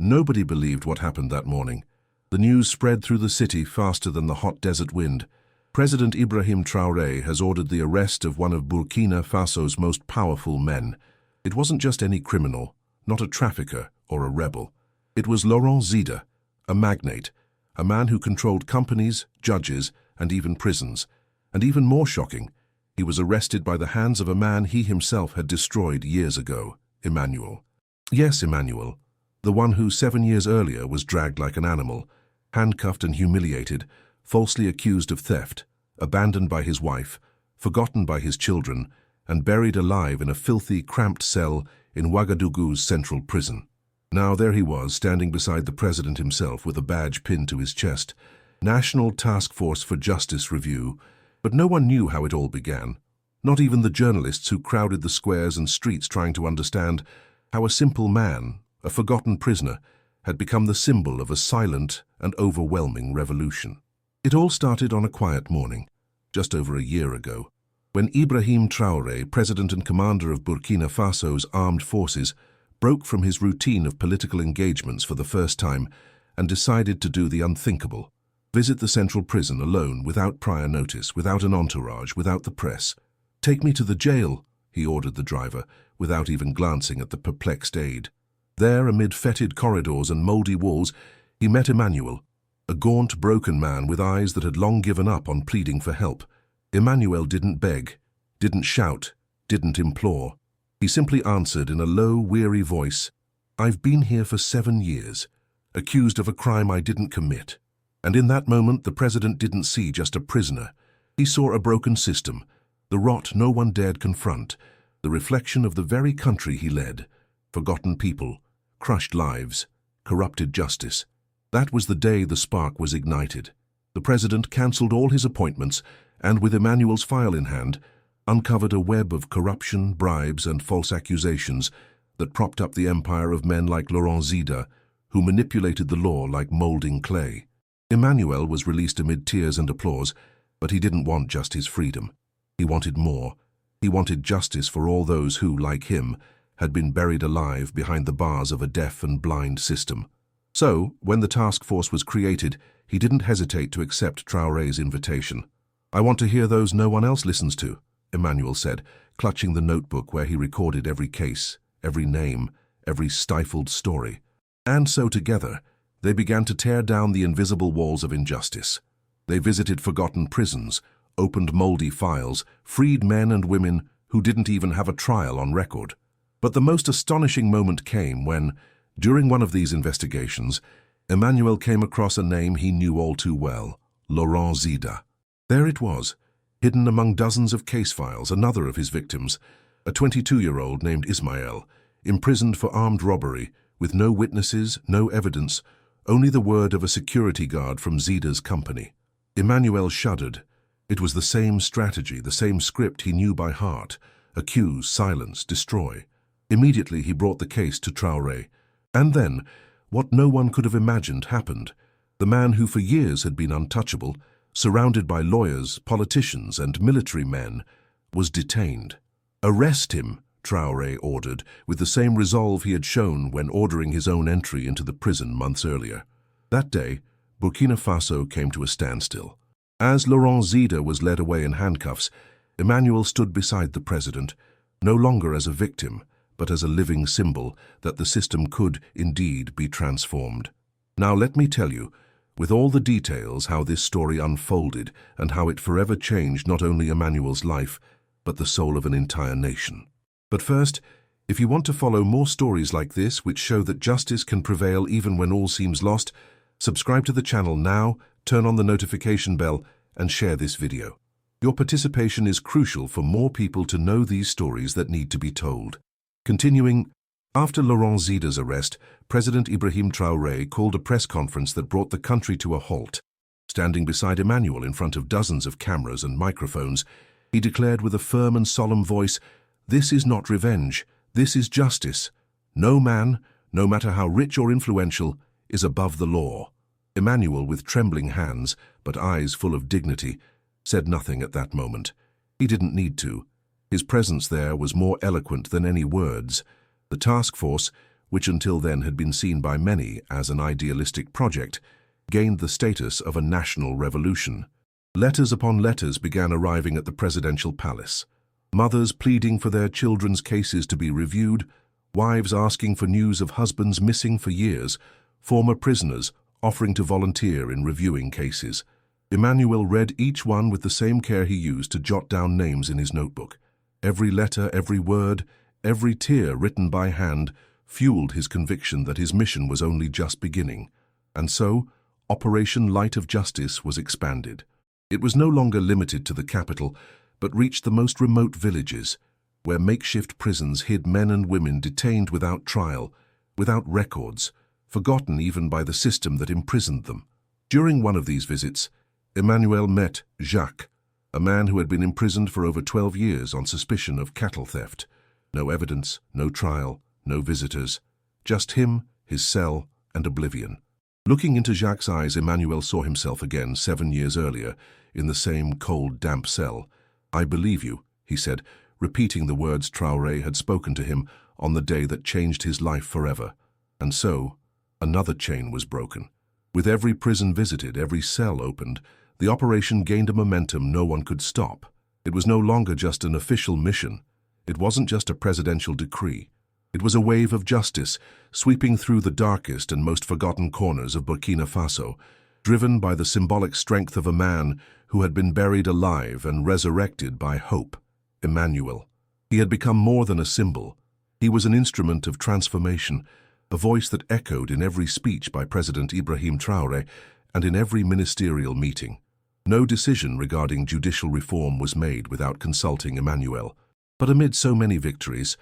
Nobody believed what happened that morning. The news spread through the city faster than the hot desert wind. President Ibrahim Traoré has ordered the arrest of one of Burkina Faso's most powerful men. It wasn't just any criminal, not a trafficker or a rebel. It was Laurent Zida, a magnate, a man who controlled companies, judges, and even prisons. And even more shocking, he was arrested by the hands of a man he himself had destroyed years ago, Emmanuel. Yes, Emmanuel, the one who 7 years earlier was dragged like an animal, handcuffed and humiliated, falsely accused of theft, abandoned by his wife, forgotten by his children, and buried alive in a filthy, cramped cell in Ouagadougou's central prison. Now there he was, standing beside the president himself with a badge pinned to his chest. National Task Force for Justice Review. But no one knew how it all began. Not even the journalists who crowded the squares and streets trying to understand how a simple man, a forgotten prisoner, had become the symbol of a silent and overwhelming revolution. It all started on a quiet morning, just over a year ago, when Ibrahim Traoré, president and commander of Burkina Faso's armed forces, broke from his routine of political engagements for the first time and decided to do the unthinkable. Visit the central prison alone, without prior notice, without an entourage, without the press. "Take me to the jail," he ordered the driver, without even glancing at the perplexed aide. There, amid fetid corridors and mouldy walls, he met Emmanuel, a gaunt, broken man with eyes that had long given up on pleading for help. Emmanuel didn't beg, didn't shout, didn't implore. He simply answered in a low, weary voice, "I've been here for 7 years, accused of a crime I didn't commit." And in that moment, the president didn't see just a prisoner. He saw a broken system, the rot no one dared confront, the reflection of the very country he led. Forgotten people, crushed lives, corrupted justice. That was the day the spark was ignited. The president cancelled all his appointments and, with Emmanuel's file in hand, uncovered a web of corruption, bribes, and false accusations that propped up the empire of men like Laurent Zida, who manipulated the law like molding clay. Emmanuel was released amid tears and applause, but he didn't want just his freedom. He wanted more. He wanted justice for all those who, like him, had been buried alive behind the bars of a deaf and blind system. So, when the task force was created, he didn't hesitate to accept Traoré's invitation. "I want to hear those no one else listens to," Emmanuel said, clutching the notebook where he recorded every case, every name, every stifled story. And so together, they began to tear down the invisible walls of injustice. They visited forgotten prisons, opened mouldy files, freed men and women who didn't even have a trial on record. But the most astonishing moment came when, during one of these investigations, Emmanuel came across a name he knew all too well, Laurent Zida. There it was, hidden among dozens of case files, another of his victims, a 22-year-old named Ismael, imprisoned for armed robbery, with no witnesses, no evidence, only the word of a security guard from Zida's company. Emmanuel shuddered. It was the same strategy, the same script he knew by heart: accuse, silence, destroy. Immediately he brought the case to Traoré. And then, what no one could have imagined happened. The man who for years had been untouchable, surrounded by lawyers, politicians, and military men, was detained. "Arrest him," Traoré ordered, with the same resolve he had shown when ordering his own entry into the prison months earlier. That day, Burkina Faso came to a standstill. As Laurent Zida was led away in handcuffs, Emmanuel stood beside the president, no longer as a victim, but as a living symbol that the system could, indeed, be transformed. Now let me tell you, with all the details, how this story unfolded and how it forever changed not only Emmanuel's life, but the soul of an entire nation. But first, if you want to follow more stories like this which show that justice can prevail even when all seems lost, subscribe to the channel now, turn on the notification bell, and share this video. Your participation is crucial for more people to know these stories that need to be told. Continuing, after Laurent Zida's arrest, President Ibrahim Traoré called a press conference that brought the country to a halt. Standing beside Emmanuel in front of dozens of cameras and microphones, he declared with a firm and solemn voice, "This is not revenge, this is justice. No man, no matter how rich or influential, is above the law." Emmanuel, with trembling hands, but eyes full of dignity, said nothing at that moment. He didn't need to. His presence there was more eloquent than any words. The task force, which until then had been seen by many as an idealistic project, gained the status of a national revolution. Letters upon letters began arriving at the presidential palace. Mothers pleading for their children's cases to be reviewed, wives asking for news of husbands missing for years, former prisoners offering to volunteer in reviewing cases. Emmanuel read each one with the same care he used to jot down names in his notebook. Every letter, every word, every tear written by hand fueled his conviction that his mission was only just beginning. And so, Operation Light of Justice was expanded. It was no longer limited to the capital, but reached the most remote villages, where makeshift prisons hid men and women detained without trial, without records, forgotten even by the system that imprisoned them. During one of these visits, Emmanuel met Jacques, a man who had been imprisoned for over 12 years on suspicion of cattle theft. No evidence, no trial, no visitors, just him, his cell, and oblivion. Looking into Jacques' eyes, Emmanuel saw himself again 7 years earlier, in the same cold, damp cell. "I believe you," he said, repeating the words Traoré had spoken to him on the day that changed his life forever. And so, another chain was broken. With every prison visited, every cell opened, the operation gained a momentum no one could stop. It was no longer just an official mission. It wasn't just a presidential decree. It was a wave of justice, sweeping through the darkest and most forgotten corners of Burkina Faso, driven by the symbolic strength of a man who had been buried alive and resurrected by hope, Emmanuel. He had become more than a symbol. He was an instrument of transformation, a voice that echoed in every speech by President Ibrahim Traoré and in every ministerial meeting. No decision regarding judicial reform was made without consulting Emmanuel. But amid so many victories,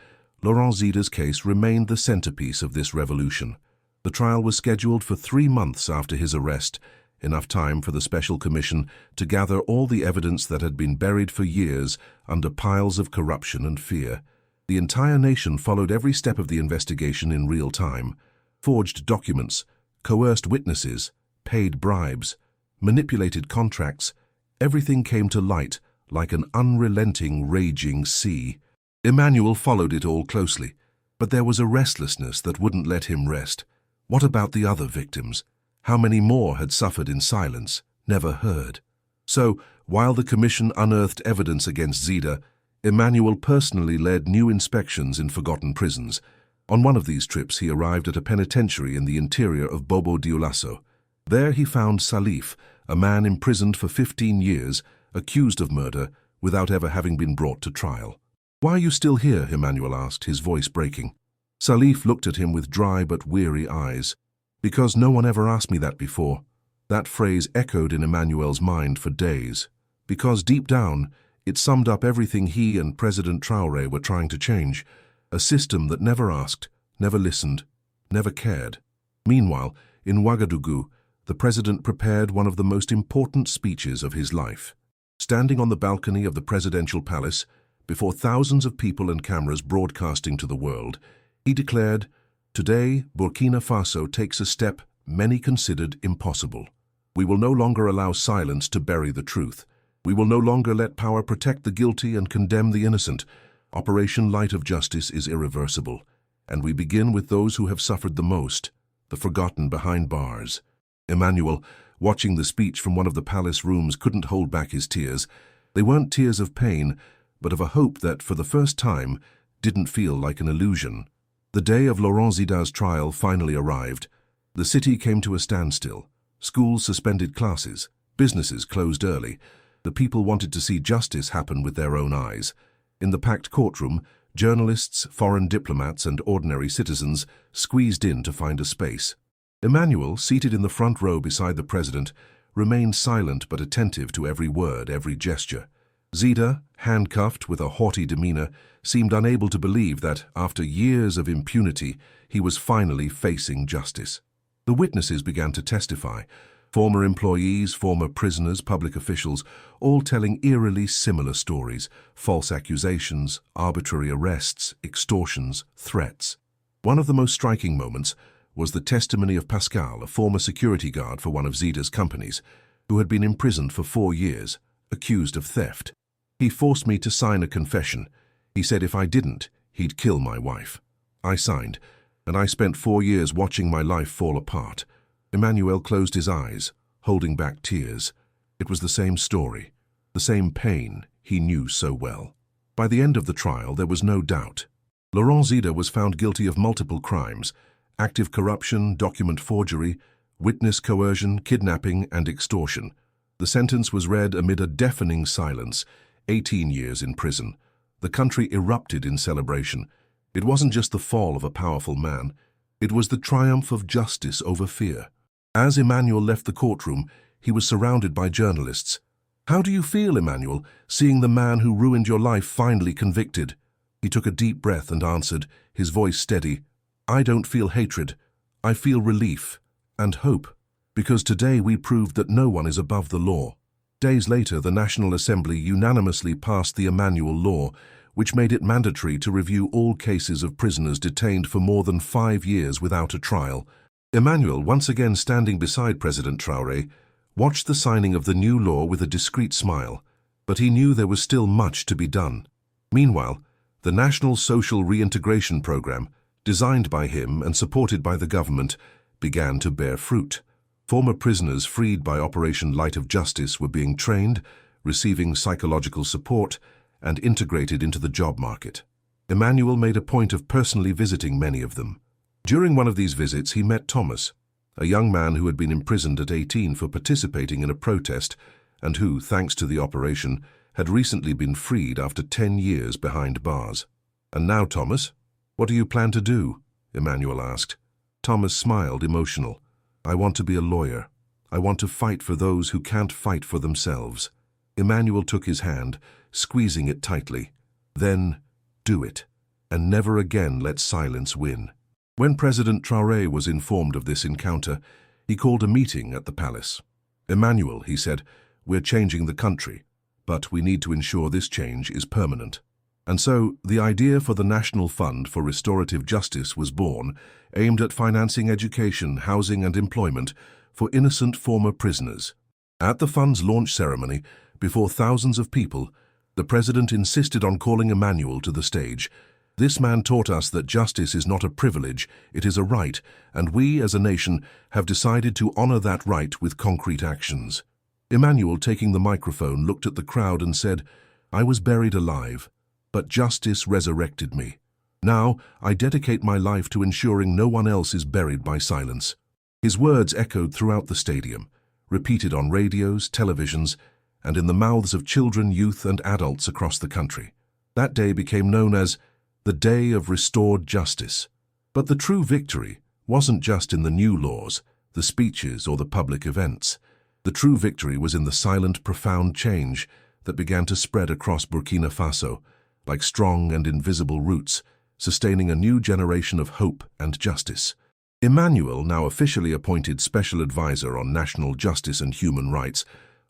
Laurent Zida's case remained the centerpiece of this revolution. The trial was scheduled for 3 months after his arrest, enough time for the Special Commission to gather all the evidence that had been buried for years under piles of corruption and fear. The entire nation followed every step of the investigation in real time. Forged documents, coerced witnesses, paid bribes, manipulated contracts, everything came to light like an unrelenting, raging sea. Emmanuel followed it all closely, but there was a restlessness that wouldn't let him rest. What about the other victims? How many more had suffered in silence, never heard? So, while the commission unearthed evidence against Zida, Emmanuel personally led new inspections in forgotten prisons. On one of these trips, he arrived at a penitentiary in the interior of Bobo Dioulasso. There he found Salif, a man imprisoned for 15 years, accused of murder, without ever having been brought to trial. "Why are you still here?" Emmanuel asked, his voice breaking. Salif looked at him with dry but weary eyes. "Because no one ever asked me that before." That phrase echoed in Emmanuel's mind for days. Because deep down, it summed up everything he and President Traoré were trying to change. A system that never asked, never listened, never cared. Meanwhile, in Ouagadougou, the president prepared one of the most important speeches of his life. Standing on the balcony of the presidential palace, before thousands of people and cameras broadcasting to the world, he declared, "Today, Burkina Faso takes a step many considered impossible. We will no longer allow silence to bury the truth. We will no longer let power protect the guilty and condemn the innocent. Operation Light of Justice is irreversible, and we begin with those who have suffered the most, the forgotten behind bars." Emmanuel, watching the speech from one of the palace rooms, couldn't hold back his tears. They weren't tears of pain, but of a hope that, for the first time, didn't feel like an illusion. The day of Laurent Zida's trial finally arrived. The city came to a standstill. Schools suspended classes. Businesses closed early. The people wanted to see justice happen with their own eyes. In the packed courtroom, journalists, foreign diplomats, and ordinary citizens squeezed in to find a space. Emmanuel, seated in the front row beside the president, remained silent but attentive to every word, every gesture. Zida, handcuffed with a haughty demeanor, seemed unable to believe that, after years of impunity, he was finally facing justice. The witnesses began to testify. Former employees, former prisoners, public officials, all telling eerily similar stories: false accusations, arbitrary arrests, extortions, threats. One of the most striking moments was the testimony of Pascal, a former security guard for one of Zida's companies, who had been imprisoned for 4 years, accused of theft. "He forced me to sign a confession. He said if I didn't, he'd kill my wife. I signed. and I spent 4 years watching my life fall apart. Emmanuel closed his eyes, holding back tears. It was the same story, the same pain he knew so well. By the end of the trial, there was no doubt. Laurent Zida was found guilty of multiple crimes: active corruption, document forgery, witness coercion, kidnapping, and extortion. The sentence was read amid a deafening silence: 18 years in prison. The country erupted in celebration. It wasn't just the fall of a powerful man. It was the triumph of justice over fear. As Emmanuel left the courtroom, he was surrounded by journalists. "How do you feel, Emmanuel, seeing the man who ruined your life finally convicted?" He took a deep breath and answered, his voice steady, "I don't feel hatred. I feel relief and hope, because today we proved that no one is above the law." Days later, the National Assembly unanimously passed the Emmanuel Law, which made it mandatory to review all cases of prisoners detained for more than 5 years without a trial. Emmanuel, once again standing beside President Traoré, watched the signing of the new law with a discreet smile, but he knew there was still much to be done. Meanwhile, the National Social Reintegration Program, designed by him and supported by the government, began to bear fruit. Former prisoners freed by Operation Light of Justice were being trained, receiving psychological support, and integrated into the job market. Emmanuel made a point of personally visiting many of them. During one of these visits, he met Thomas, a young man who had been imprisoned at 18 for participating in a protest and who, thanks to the operation, had recently been freed after 10 years behind bars. "And now, Thomas, what do you plan to do?" Emmanuel asked. Thomas smiled, emotional. "I want to be a lawyer. I want to fight for those who can't fight for themselves." Emmanuel took his hand, squeezing it tightly. "Then, do it, and never again let silence win." When President Traoré was informed of this encounter, he called a meeting at the palace. "Emmanuel," he said, "we're changing the country, but we need to ensure this change is permanent." And so, the idea for the National Fund for Restorative Justice was born, aimed at financing education, housing and employment for innocent former prisoners. At the fund's launch ceremony, before thousands of people, the president insisted on calling Emmanuel to the stage. "This man taught us that justice is not a privilege, it is a right, and we, as a nation, have decided to honor that right with concrete actions." Emmanuel, taking the microphone, looked at the crowd and said, "I was buried alive, but justice resurrected me. Now, I dedicate my life to ensuring no one else is buried by silence." His words echoed throughout the stadium, repeated on radios, televisions, and in the mouths of children, youth, and adults across the country. That day became known as the Day of Restored Justice. But the true victory wasn't just in the new laws, the speeches, or the public events. The true victory was in the silent, profound change that began to spread across Burkina Faso, like strong and invisible roots, sustaining a new generation of hope and justice. Emmanuel, now officially appointed Special Advisor on National Justice and Human Rights,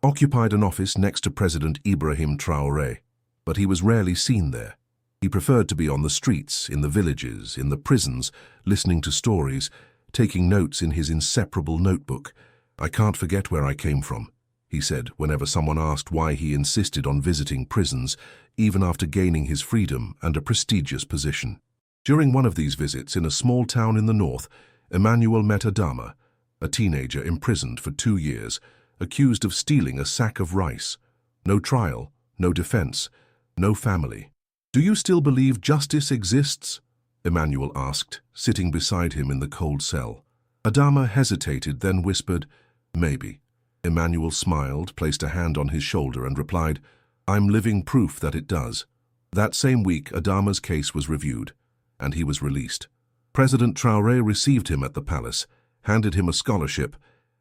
occupied an office next to President Ibrahim Traoré, but he was rarely seen there. He preferred to be on the streets, in the villages, in the prisons, listening to stories, taking notes in his inseparable notebook. "I can't forget where I came from," he said whenever someone asked why he insisted on visiting prisons, even after gaining his freedom and a prestigious position. During one of these visits in a small town in the north, Emmanuel met Adama, a teenager imprisoned for 2 years, accused of stealing a sack of rice. No trial, no defense, no family. "Do you still believe justice exists?" Emmanuel asked, sitting beside him in the cold cell. Adama hesitated, then whispered, "Maybe." Emmanuel smiled, placed a hand on his shoulder, and replied, "I'm living proof that it does." That same week, Adama's case was reviewed, and he was released. President Traoré received him at the palace, handed him a scholarship,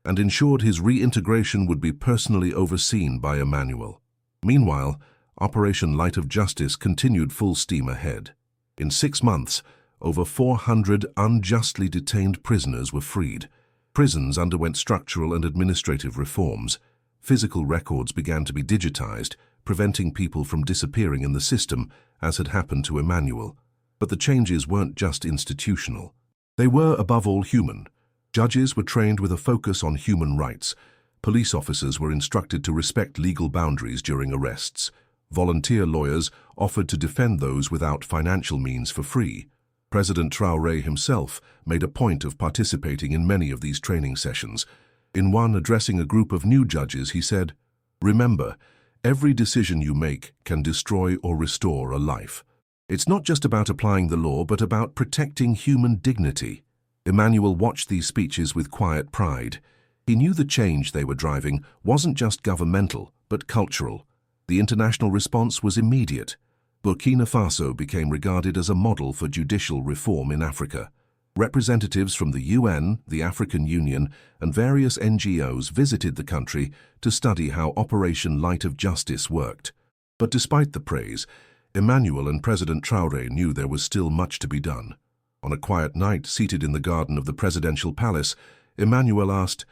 and ensured his reintegration would be personally overseen by Emmanuel. Meanwhile, Operation Light of Justice continued full steam ahead. In 6 months, over 400 unjustly detained prisoners were freed. Prisons underwent structural and administrative reforms. Physical records began to be digitized, preventing people from disappearing in the system, as had happened to Emmanuel. But the changes weren't just institutional. They were, above all, human. Judges were trained with a focus on human rights. Police officers were instructed to respect legal boundaries during arrests. Volunteer lawyers offered to defend those without financial means for free. President Traoré himself made a point of participating in many of these training sessions. In one, addressing a group of new judges, he said, "Remember, every decision you make can destroy or restore a life. It's not just about applying the law, but about protecting human dignity." Emmanuel watched these speeches with quiet pride. He knew the change they were driving wasn't just governmental, but cultural. The international response was immediate. Burkina Faso became regarded as a model for judicial reform in Africa. Representatives from the UN, the African Union, and various NGOs visited the country to study how Operation Light of Justice worked. But despite the praise, Emmanuel and President Traoré knew there was still much to be done. On a quiet night, seated in the garden of the presidential palace, Emmanuel asked,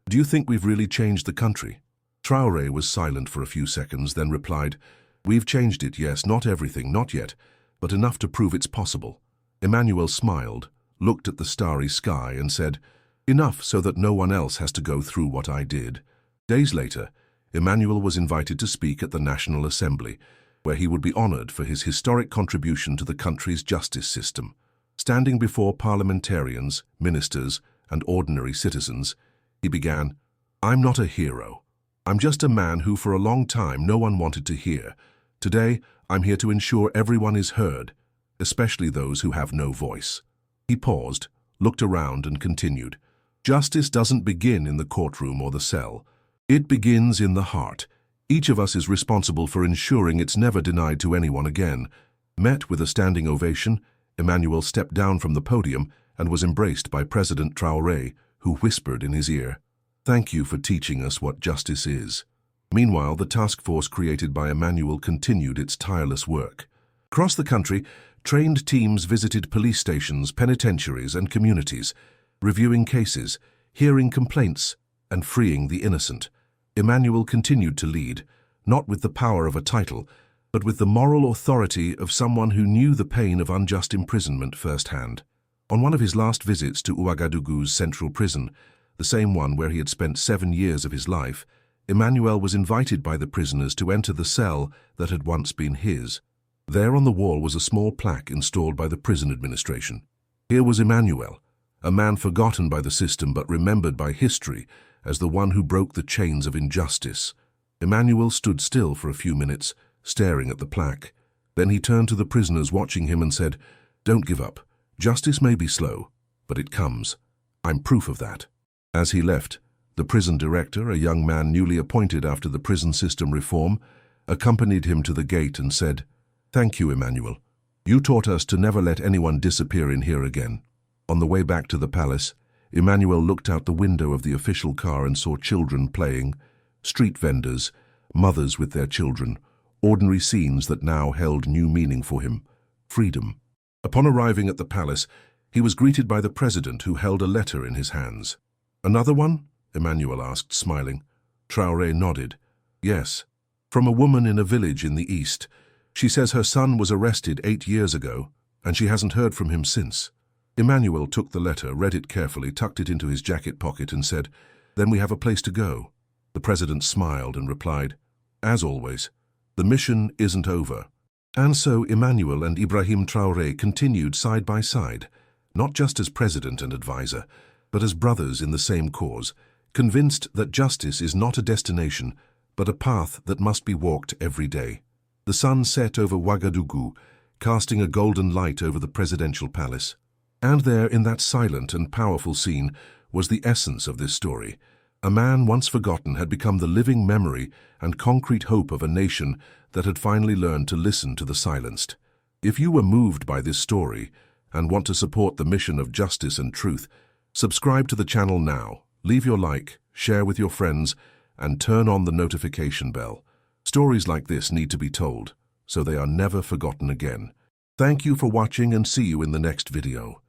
"Do you think we've really changed the country?" Traoré was silent for a few seconds, then replied, "We've changed it, yes, not everything, not yet, but enough to prove it's possible." Emmanuel smiled, looked at the starry sky and said, "Enough so that no one else has to go through what I did." Days later, Emmanuel was invited to speak at the National Assembly, where he would be honored for his historic contribution to the country's justice system. Standing before parliamentarians, ministers, and ordinary citizens, he began, "I'm not a hero. I'm just a man who for a long time no one wanted to hear. Today, I'm here to ensure everyone is heard, especially those who have no voice." He paused, looked around and continued, "Justice doesn't begin in the courtroom or the cell. It begins in the heart. Each of us is responsible for ensuring it's never denied to anyone again." Met with a standing ovation, Emmanuel stepped down from the podium and was embraced by President Traoré, who whispered in his ear, "Thank you for teaching us what justice is." Meanwhile, the task force created by Emmanuel continued its tireless work. Across the country, trained teams visited police stations, penitentiaries, and communities, reviewing cases, hearing complaints, and freeing the innocent. Emmanuel continued to lead, not with the power of a title, but with the moral authority of someone who knew the pain of unjust imprisonment firsthand. On one of his last visits to Ouagadougou's central prison, the same one where he had spent 7 years of his life, Emmanuel was invited by the prisoners to enter the cell that had once been his. There on the wall was a small plaque installed by the prison administration. Here was Emmanuel, a man forgotten by the system but remembered by history as the one who broke the chains of injustice. Emmanuel stood still for a few minutes, staring at the plaque. Then he turned to the prisoners watching him and said, "Don't give up. Justice may be slow, but it comes. I'm proof of that." As he left, the prison director, a young man newly appointed after the prison system reform, accompanied him to the gate and said, "Thank you, Emmanuel. You taught us to never let anyone disappear in here again." On the way back to the palace, Emmanuel looked out the window of the official car and saw children playing, street vendors, mothers with their children, ordinary scenes that now held new meaning for him, freedom. Upon arriving at the palace, he was greeted by the president, who held a letter in his hands. "Another one?" Emmanuel asked, smiling. Traoré nodded. "Yes, from a woman in a village in the east. She says her son was arrested 8 years ago, and she hasn't heard from him since." Emmanuel took the letter, read it carefully, tucked it into his jacket pocket and said, "Then we have a place to go." The president smiled and replied, "As always, the mission isn't over." And so Emmanuel and Ibrahim Traoré continued side by side, not just as president and advisor, but as brothers in the same cause, convinced that justice is not a destination, but a path that must be walked every day. The sun set over Ouagadougou, casting a golden light over the presidential palace. And there, in that silent and powerful scene, was the essence of this story. A man once forgotten had become the living memory and concrete hope of a nation that had finally learned to listen to the silenced. If you were moved by this story and want to support the mission of justice and truth, subscribe to the channel now, leave your like, share with your friends, and turn on the notification bell. Stories like this need to be told, so they are never forgotten again. Thank you for watching and see you in the next video.